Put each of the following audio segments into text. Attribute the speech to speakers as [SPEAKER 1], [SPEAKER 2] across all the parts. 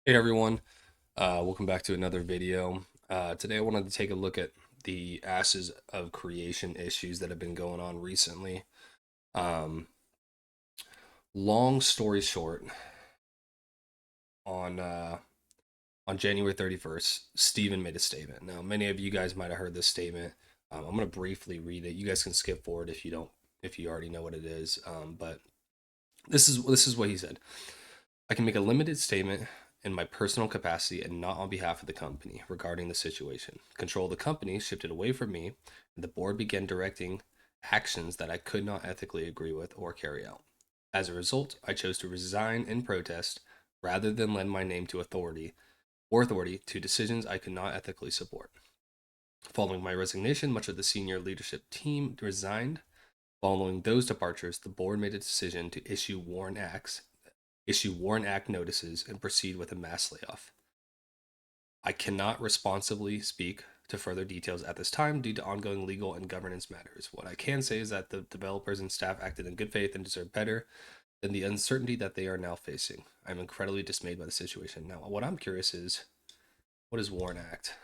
[SPEAKER 1] Hey everyone, welcome back to another video. Today I wanted to take a look at the ashes of creation issues that have been going on recently. Um, Long story short, on uh, on January 31st, Steven made a statement. Now, many of you guys might have heard this statement. I'm going to briefly read it. You guys can skip forward if you already know what it is. But this is what he said. I can make a limited statement in my personal capacity and not on behalf of the company regarding the situation. Control of the company shifted away from me, and the board began directing actions that I could not ethically agree with or carry out. As a result, I chose to resign in protest rather than lend my name to authority to decisions I could not ethically support. Following my resignation, much of the senior leadership team resigned. Following those departures, the board made a decision to issue Warren Act notices, and proceed with a mass layoff. I cannot responsibly speak to further details at this time due to ongoing legal and governance matters. What I can say is that the developers and staff acted in good faith and deserve better than the uncertainty that they are now facing. I'm incredibly dismayed by the situation. Now, what I'm curious is, what is Warren Act?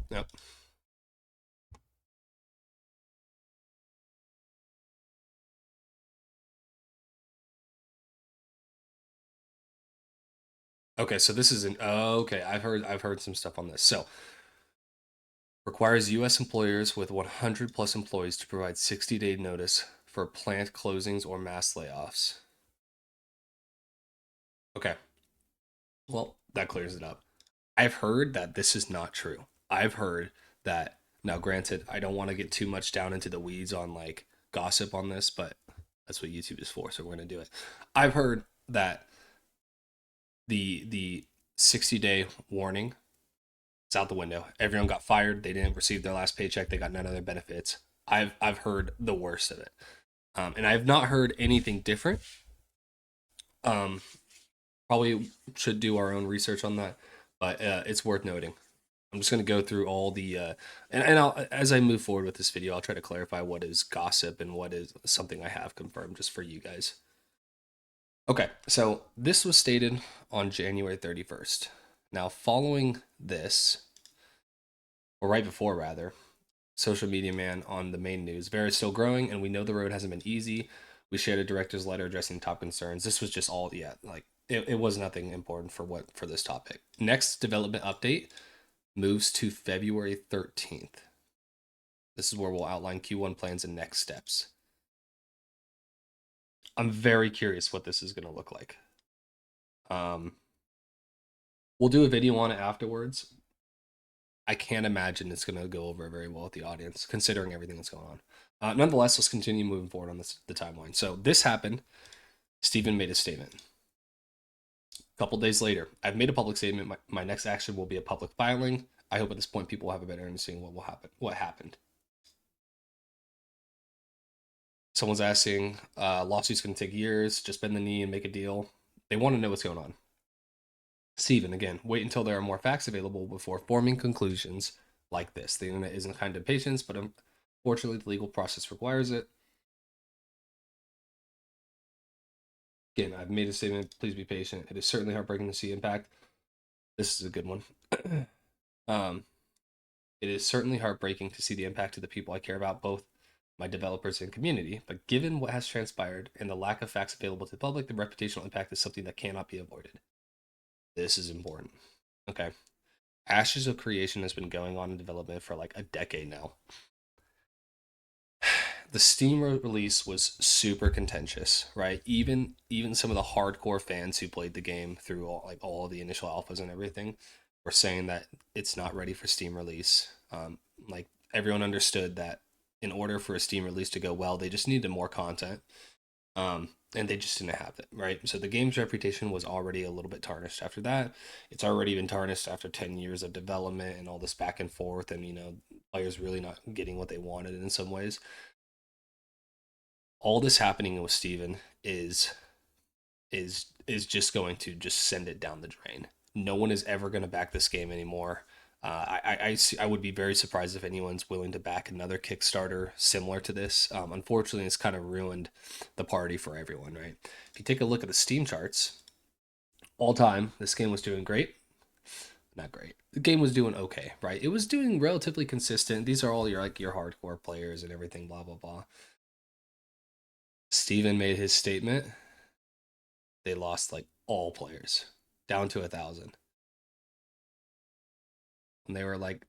[SPEAKER 1] Yep. Okay, so this is an okay. I've heard some stuff on this. So requires U.S. employers with 100 plus employees to provide 60-day notice for plant closings or mass layoffs. Okay, well, that clears it up. I've heard that this is not true. I've heard that, now granted, I don't want to get too much down into the weeds on like gossip on this, but that's what YouTube is for, so we're going to do it. I've heard that the 60-day warning is out the window. Everyone got fired. They didn't receive their last paycheck. They got none of their benefits. I've heard the worst of it, and I've not heard anything different. Um, Probably should do our own research on that, but it's worth noting. I'm just going to go through all the and I'll, as I move forward with this video, I'll try to clarify what is gossip and what is something I have confirmed just for you guys. Okay, so this was stated on January 31st. Now, following this, or right before rather, social media man on the main news. Vera is still growing, and we know the road hasn't been easy. We shared a director's letter addressing top concerns. This was just all, yeah, like it was nothing important for this topic. Next development update moves to February 13th. This is where we'll outline Q1 plans and next steps. I'm very curious what this is going to look like. Um, we'll do a video on it afterwards. I can't imagine it's going to go over very well with the audience, considering everything that's going on. Nonetheless, let's continue moving forward on the timeline. So this happened. Steven made a statement. A couple days later, I've made a public statement. My next action will be a public filing. I hope at this point people will have a better understanding what will happen. What happened? Someone's asking, lawsuit's going to take years. Just bend the knee and make a deal. They want to know what's going on. Steven, again, wait until there are more facts available before forming conclusions like this. The internet isn't kind of patience, but unfortunately, the legal process requires it. Again, I've made a statement. Please be patient. It is certainly heartbreaking to see impact. This is a good one. um, it is certainly heartbreaking to see the impact to the people I care about, both my developers and community. But given what has transpired and the lack of facts available to the public, the reputational impact is something that cannot be avoided. This is important. Okay. Ashes of Creation has been going on in development for like a decade now. The Steam release was super contentious, right? Even some of the hardcore fans who played the game through all the initial alphas and everything were saying that it's not ready for Steam release. Like everyone understood that in order for a Steam release to go well, they just needed more content, and they just didn't have it, right? So the game's reputation was already a little bit tarnished after that. It's already been tarnished after 10 years of development and all this back and forth, and players really not getting what they wanted in some ways. All this happening with Steven is just going to just send it down the drain. No one is ever going to back this game anymore. I would be very surprised if anyone's willing to back another Kickstarter similar to this. Unfortunately, it's kind of ruined the party for everyone, right? If you take a look at the Steam charts, All time, this game was doing great. Not great. The game was doing okay, right? It was doing relatively consistent. These are all your like your hardcore players and everything, blah blah blah. Steven made his statement. They lost like all players down to 1,000. And they were like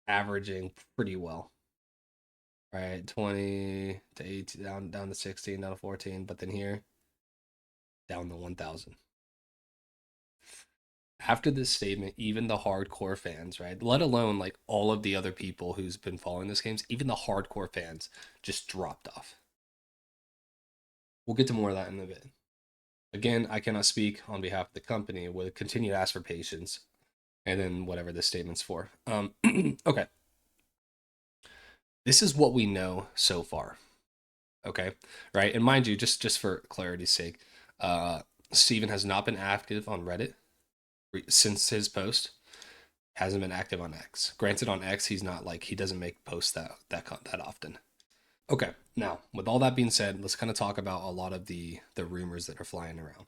[SPEAKER 1] averaging pretty well. Right, 20 to 18, down to 16, down to 14, but then here down to 1,000. After this statement, even the hardcore fans, right, let alone like all of the other people who's been following this games, even the hardcore fans just dropped off. We'll get to more of that in a bit. Again, I cannot speak on behalf of the company. We'll continue to ask for patience, and then whatever this statement's for. Okay, this is what we know so far. Okay, right, and mind you, just for clarity's sake, uh, Steven has not been active on Reddit since his post. Hasn't been active on X. Granted, on X, he's not like he doesn't make posts that often. Okay, now with all that being said, let's kind of talk about a lot of the rumors that are flying around.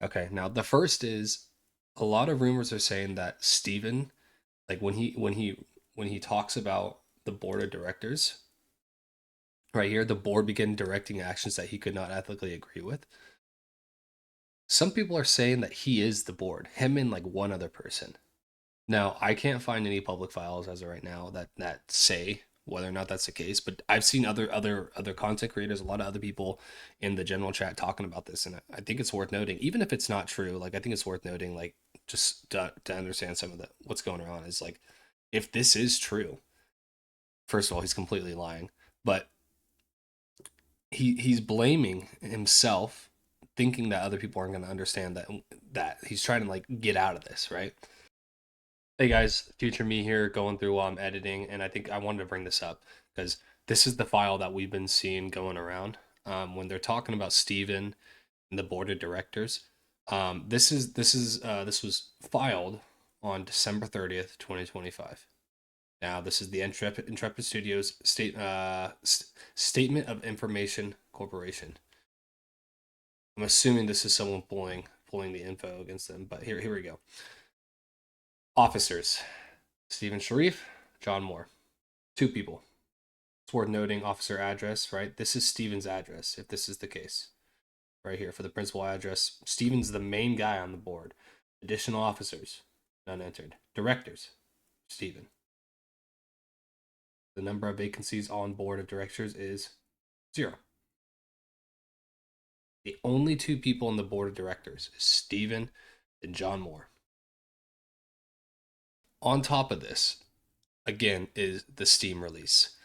[SPEAKER 1] Okay, now the first is a lot of rumors are saying that Steven, like when he talks about the board of directors, right here, the board began directing actions that he could not ethically agree with. Some people are saying that he is the board, him and like one other person. Now, I can't find any public files as of right now that say whether or not that's the case, but I've seen other content creators, a lot of other people in the general chat talking about this, and I think it's worth noting, even if it's not true. Like I think it's worth noting, like just to understand some of the what's going on is like if this is true, first of all, he's completely lying, but he's blaming himself, thinking that other people aren't going to understand that he's trying to like get out of this, right? Hey guys, future me here going through while I'm editing, and I think I wanted to bring this up because this is the file that we've been seeing going around when they're talking about Steven and the board of directors. This was filed on December 30th, 2025. Now this is the Intrepid Studios statement of information corporation. I'm assuming this is someone pulling the info against them, but here we go. Officers: Stephen Sharif, John Moore. Two people. It's worth noting officer address, right? This is Steven's address, if this is the case. Right here for the principal address. Steven's the main guy on the board. Additional officers, none entered. Directors, Steven. The number of vacancies on board of directors is 0. The only two people on the board of directors is Steven and John Moore. On top of this, again, is the Steam release.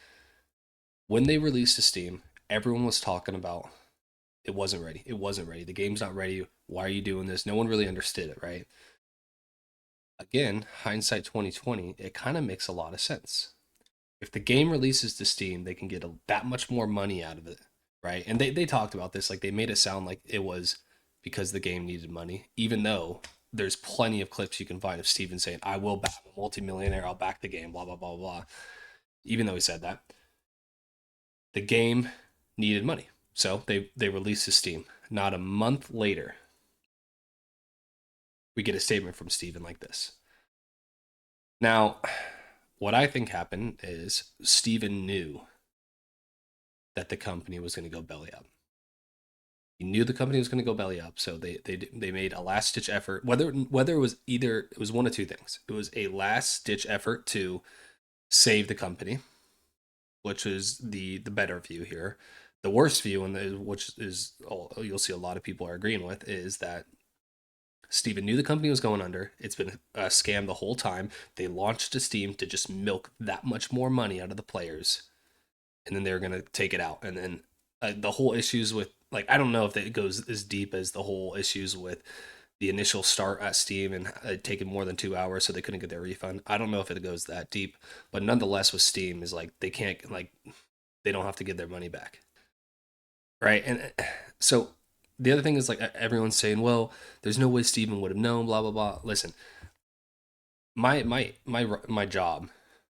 [SPEAKER 1] When they released the Steam, everyone was talking about it wasn't ready. It wasn't ready. The game's not ready. Why are you doing this? No one really understood it, right? Again, hindsight 2020, it kind of makes a lot of sense. If the game releases to Steam, they can get that much more money out of it, right? And they talked about this, like they made it sound like it was because the game needed money, even though there's plenty of clips you can find of Steven saying, I will back a multimillionaire, I'll back the game, blah, blah, blah, blah. Even though he said that, the game needed money. So they released to Steam. Not a month later, we get a statement from Steven like this. Now, what I think happened is Steven knew that the company was going to go belly up. He knew the company was going to go belly up, so they made a last ditch effort. Whether it was it was one of two things. It was a last ditch effort to save the company, which is the better view here. The worst view, and which is you'll see a lot of people are agreeing with, is that Steven knew the company was going under. It's been a scam the whole time. They launched to Steam to just milk that much more money out of the players, and then they're gonna take it out. And then the whole issues with like I don't know if it goes as deep as the whole issues with the initial start at Steam and it taken more than 2 hours, so they couldn't get their refund. I don't know if it goes that deep, but nonetheless, with Steam is like they can't like they don't have to get their money back, right? And so the other thing is like everyone's saying, well, there's no way Steven would have known, blah blah blah. Listen, my job,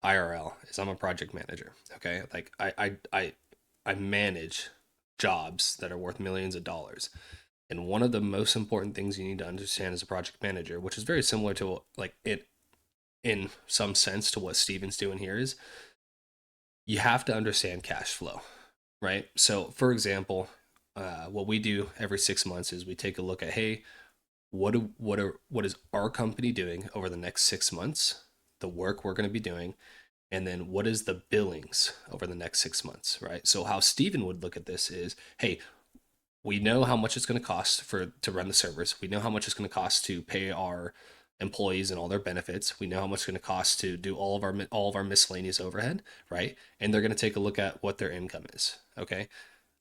[SPEAKER 1] IRL, is I'm a project manager. Okay, like I manage jobs that are worth millions of dollars. And one of the most important things you need to understand as a project manager, which is very similar to like it in some sense to what Steven's doing here, is you have to understand cash flow, right? So, for example, what we do every 6 months is we take a look at, hey, what is our company doing over the next 6 months, the work we're going to be doing, and then what is the billings over the next 6 months, right? So how Steven would look at this is, hey, we know how much it's going to cost for to run the servers. We know how much it's going to cost to pay our employees and all their benefits. We know how much it's going to cost to do all of our miscellaneous overhead, right? And they're going to take a look at what their income is. Okay.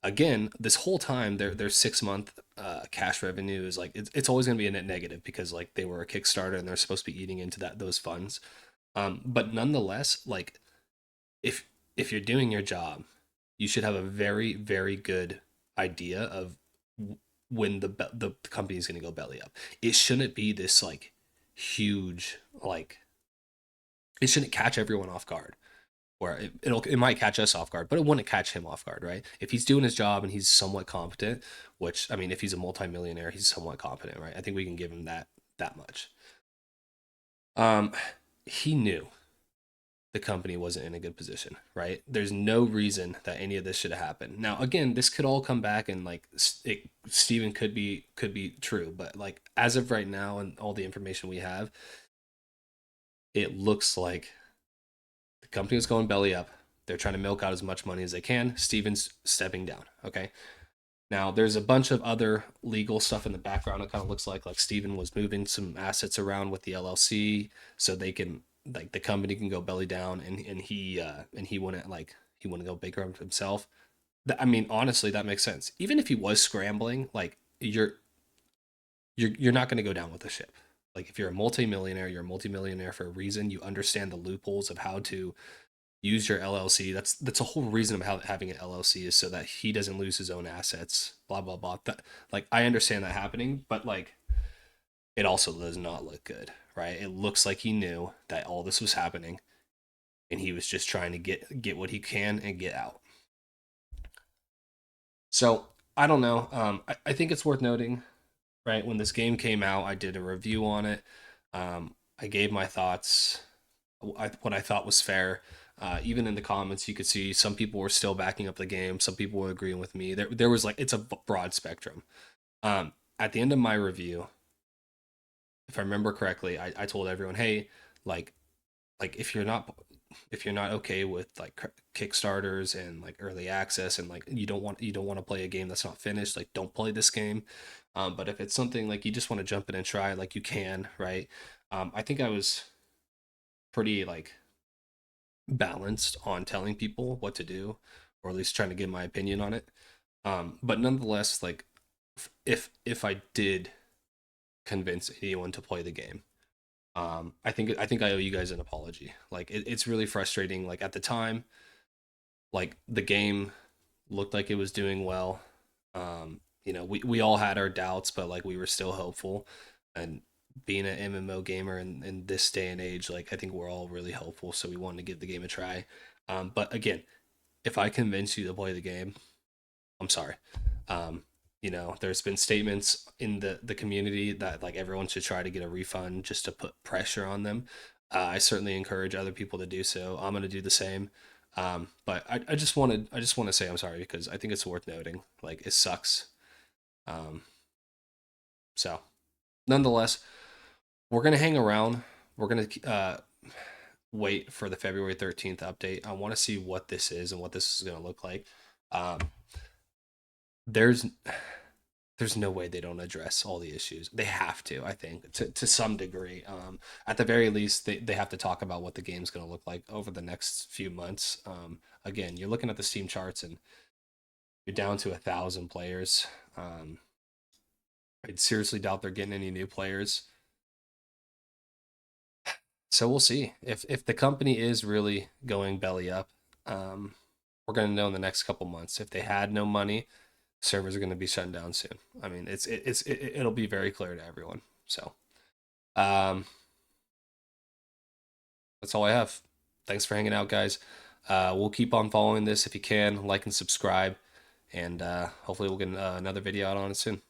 [SPEAKER 1] Again, this whole time their 6 month cash revenue is like it's always going to be a net negative because like they were a Kickstarter and they're supposed to be eating into those funds. But nonetheless, like if if you're doing your job, you should have a very very good idea of when the company is going to go belly up. It shouldn't be this like huge like it shouldn't catch everyone off guard. Or it might catch us off guard, but it wouldn't catch him off guard, right? If he's doing his job and he's somewhat competent, which I mean, if he's a multimillionaire, he's somewhat competent, right? I think we can give him that much. Um, he knew the company wasn't in a good position, right? There's no reason that any of this should have happened. Now, again, this could all come back and like Steven could be true, but like as of right now and all the information we have, it looks like the company was going belly up. They're trying to milk out as much money as they can. Steven's stepping down. Okay. Now there's a bunch of other legal stuff in the background. It kind of looks like Steven was moving some assets around with the LLC so they can like the company can go belly down and he wouldn't go bankrupt himself. I mean, honestly, that makes sense. Even if he was scrambling, like you're not going to go down with the ship. Like if you're a multimillionaire for a reason. You understand the loopholes of how to use your LLC. That's a whole reason of how having an LLC is so that he doesn't lose his own assets. Blah blah blah. That, like I understand that happening, but like it also does not look good, right? It looks like he knew that all this was happening, and he was just trying to get what he can and get out. So I don't know. I think it's worth noting, right? When this game came out, I did a review on it. I gave my thoughts, what I thought was fair. Even in the comments, you could see some people were still backing up the game. Some people were agreeing with me. There was like it's a broad spectrum. At the end of my review, if I remember correctly, I told everyone, hey, like like if you're not okay with like kickstarters and like early access and like you don't want to play a game that's not finished, like don't play this game. But if it's something like you just want to jump in and try, like you can, right? I think I was pretty like balanced on telling people what to do, or at least trying to give my opinion on it. But nonetheless, like if I did convince anyone to play the game, I think I owe you guys an apology. Like it's really frustrating. Like at the time, like the game looked like it was doing well. We all had our doubts, but like we were still hopeful. And being an MMO gamer in this day and age, like I think we're all really hopeful. So we wanted to give the game a try. But again, if I convince you to play the game, I'm sorry. Um, there's been statements in the community that like everyone should try to get a refund just to put pressure on them. I certainly encourage other people to do so. I'm going to do the same. But I just want to say I'm sorry because I think it's worth noting. Like it sucks. Um, so nonetheless, we're gonna hang around. We're gonna wait for the February 13th update. I want to see what this is and what this is gonna look like. Um, there's there's no way they don't address all the issues. They have to, I think, to some degree. At the very least, they have to talk about what the game's going to look like over the next few months. Again, you're looking at the Steam charts and you're down to 1,000 players. I seriously doubt they're getting any new players. So we'll see if the company is really going belly up. We're going to know in the next couple months. If they had no money, servers are going to be shut down soon. I mean, it'll be very clear to everyone. So, um, that's all I have. Thanks for hanging out, guys. We'll keep on following this if you can, like and subscribe, and hopefully we'll get another video out on it soon.